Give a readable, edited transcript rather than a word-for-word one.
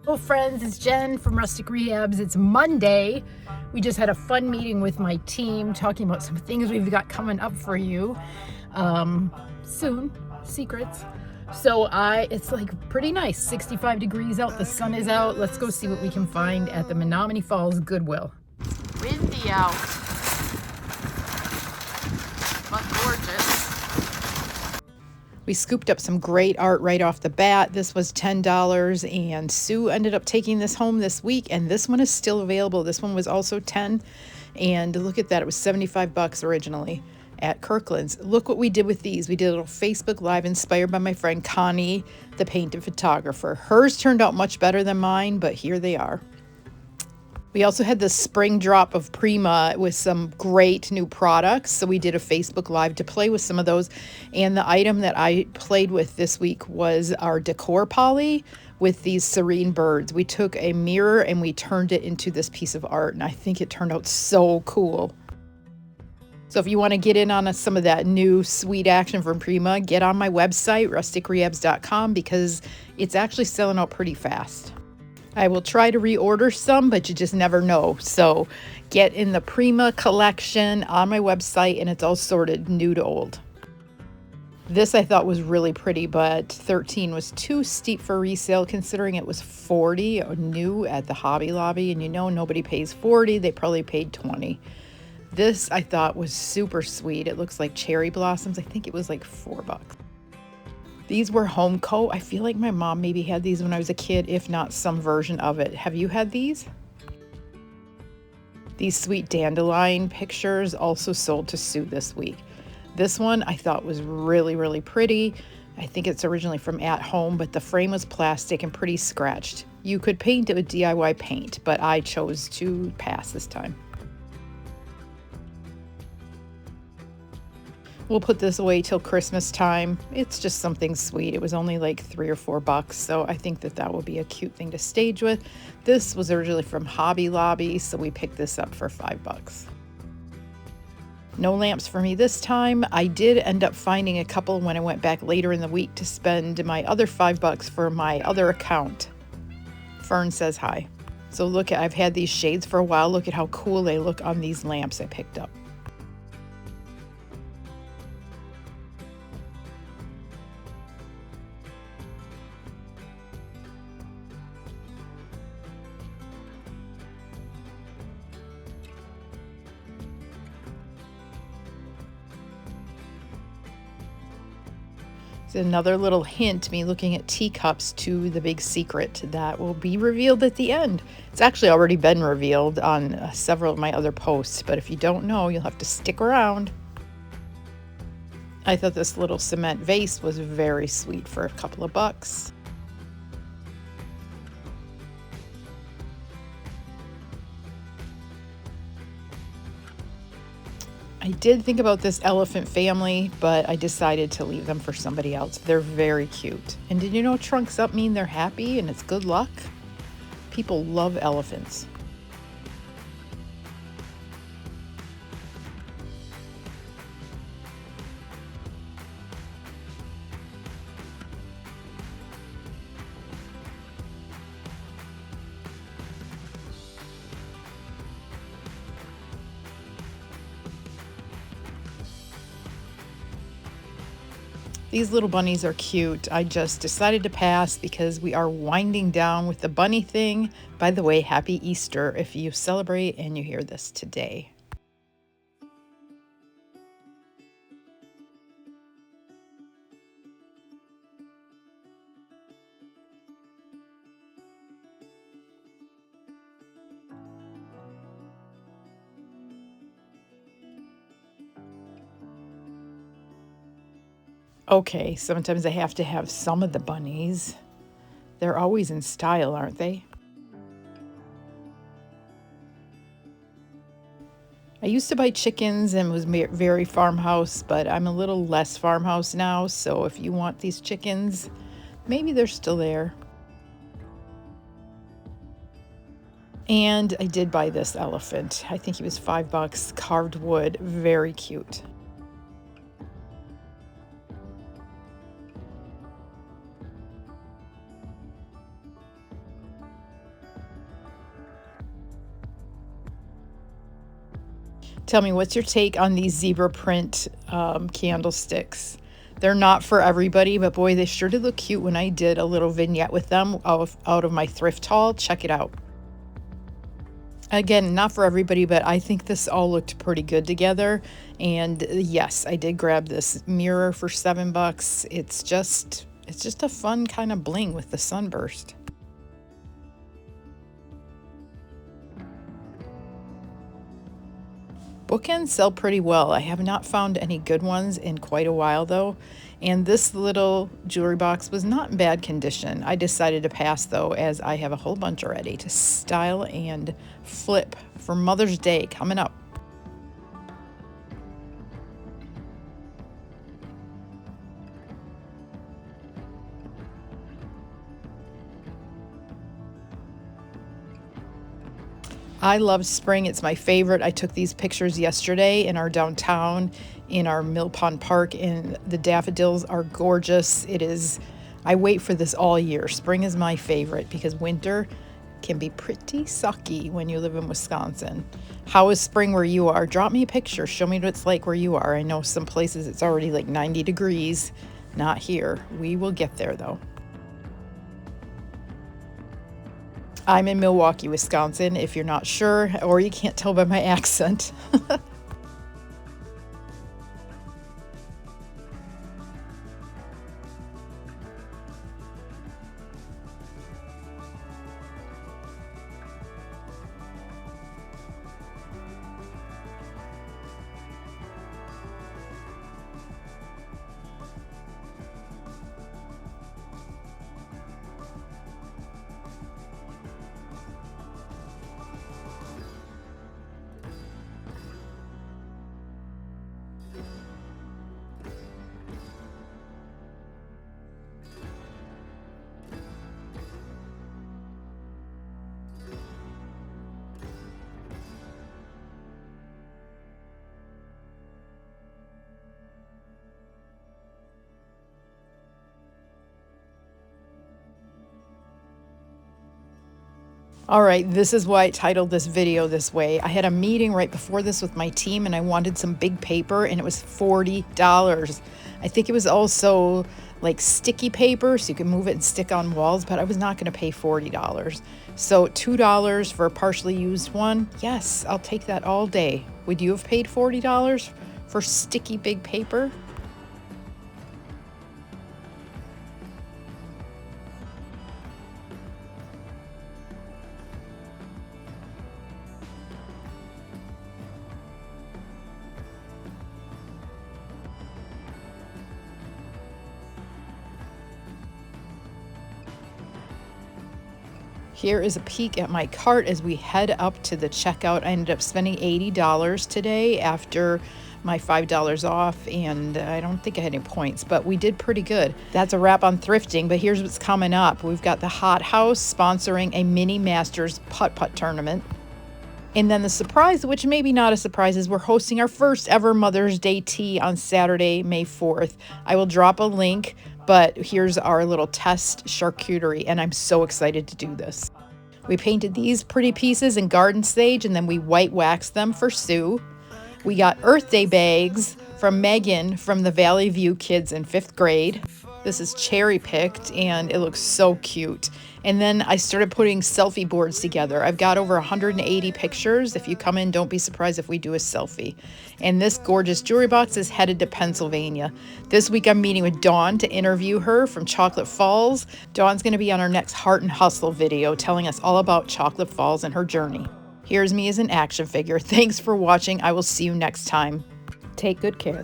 Hello friends, it's Jen from Rustic Rehabs. It's Monday. We just had a fun meeting with my team talking about some things we've got coming up for you soon, secrets. So it's like pretty nice, 65 degrees out, the sun is out. Let's go see what we can find at the Menomonee Falls Goodwill. Windy out, but gorgeous. We scooped up some great art right off the bat. This was $10 and Sue ended up taking this home this week, and this one is still available. This one was also $10, and look at that, it was 75 bucks originally at Kirkland's. Look what we did with these. We did a little Facebook Live inspired by my friend Connie, the painted photographer. Hers turned out much better than mine, but here they are. We also had the spring drop of Prima with some great new products. So we did a Facebook Live to play with some of those. And the item that I played with this week was our Decor poly with these serene birds. We took a mirror and we turned it into this piece of art. And I think it turned out so cool. So if you want to get in on some of that new sweet action from Prima, get on my website, rusticrehabs.com, because it's actually selling out pretty fast. I will try to reorder some, but you just never know. So get in the Prima collection on my website, and it's all sorted new to old. This I thought was really pretty, but $13 was too steep for resale considering it was $40 new at the Hobby Lobby, and you know nobody pays $40, they probably paid $20. This I thought was super sweet. It looks like cherry blossoms. I think it was like $4. These were home coat. I feel like my mom maybe had these when I was a kid, if not some version of it. Have you had these? These sweet dandelion pictures also sold to Sue this week. This one I thought was really, really pretty. I think it's originally from At Home, but the frame was plastic and pretty scratched. You could paint it with DIY paint, but I chose to pass this time. We'll put this away till Christmas time. It's just something sweet. It was only like $3 or $4, so I think that will be a cute thing to stage with. This was originally from Hobby Lobby, so we picked this up for $5. No lamps for me this time. I did end up finding a couple when I went back later in the week to spend my other $5 for my other account. Fern says hi. So look, I've had these shades for a while. Look at how cool they look on these lamps I picked up. It's another little hint, me looking at teacups, to the big secret that will be revealed at the end. It's actually already been revealed on several of my other posts, but if you don't know, you'll have to stick around. I thought this little cement vase was very sweet for a couple of bucks. I did think about this elephant family, but I decided to leave them for somebody else. They're very cute. And did you know trunks up mean they're happy and it's good luck? People love elephants. These little bunnies are cute. I just decided to pass because we are winding down with the bunny thing. By the way, happy Easter if you celebrate and you hear this today. Okay, sometimes I have to have some of the bunnies. They're always in style, aren't they? I used to buy chickens and was very farmhouse, but I'm a little less farmhouse now, so if you want these chickens, maybe they're still there. And I did buy this elephant. I think he was $5, carved wood, very cute. Tell me, what's your take on these zebra print candlesticks? They're not for everybody, but boy, they sure did look cute when I did a little vignette with them out of my thrift haul. Check it out. Again, not for everybody, but I think this all looked pretty good together. And yes, I did grab this mirror for $7. It's just a fun kind of bling with the sunburst. Bookends sell pretty well. I have not found any good ones in quite a while though. And this little jewelry box was not in bad condition. I decided to pass though, as I have a whole bunch already to style and flip for Mother's Day coming up. I love spring. It's my favorite. I took these pictures yesterday in our downtown, in our Mill Pond Park, and the daffodils are gorgeous. I wait for this all year. Spring is my favorite because winter can be pretty sucky when you live in Wisconsin. How is spring where you are? Drop me a picture. Show me what it's like where you are. I know some places it's already like 90 degrees. Not here. We will get there though. I'm in Milwaukee, Wisconsin, if you're not sure, or you can't tell by my accent. All right, this is why I titled this video this way. I had a meeting right before this with my team and I wanted some big paper and it was $40. I think it was also like sticky paper so you can move it and stick on walls, but I was not gonna pay $40. So $2 for a partially used one, yes, I'll take that all day. Would you have paid $40 for sticky big paper? Here is a peek at my cart as we head up to the checkout. I ended up spending $80 today after my $5 off, and I don't think I had any points, but we did pretty good. That's a wrap on thrifting, but here's what's coming up. We've got the Hot House sponsoring a mini Masters putt-putt tournament. And then the surprise, which maybe not a surprise, is we're hosting our first ever Mother's Day tea on Saturday, May 4th. I will drop a link, but here's our little test charcuterie, and I'm so excited to do this. We painted these pretty pieces in garden sage, and then we white waxed them for Sue. We got Earth Day bags from Megan from the Valley View kids in 5th grade. This is cherry picked and it looks so cute. And then I started putting selfie boards together. I've got over 180 pictures. If you come in, don't be surprised if we do a selfie. And this gorgeous jewelry box is headed to Pennsylvania. This week I'm meeting with Dawn to interview her from Chocolate Falls. Dawn's going to be on our next Heart and Hustle video telling us all about Chocolate Falls and her journey. Here's me as an action figure. Thanks for watching. I will see you next time. Take good care.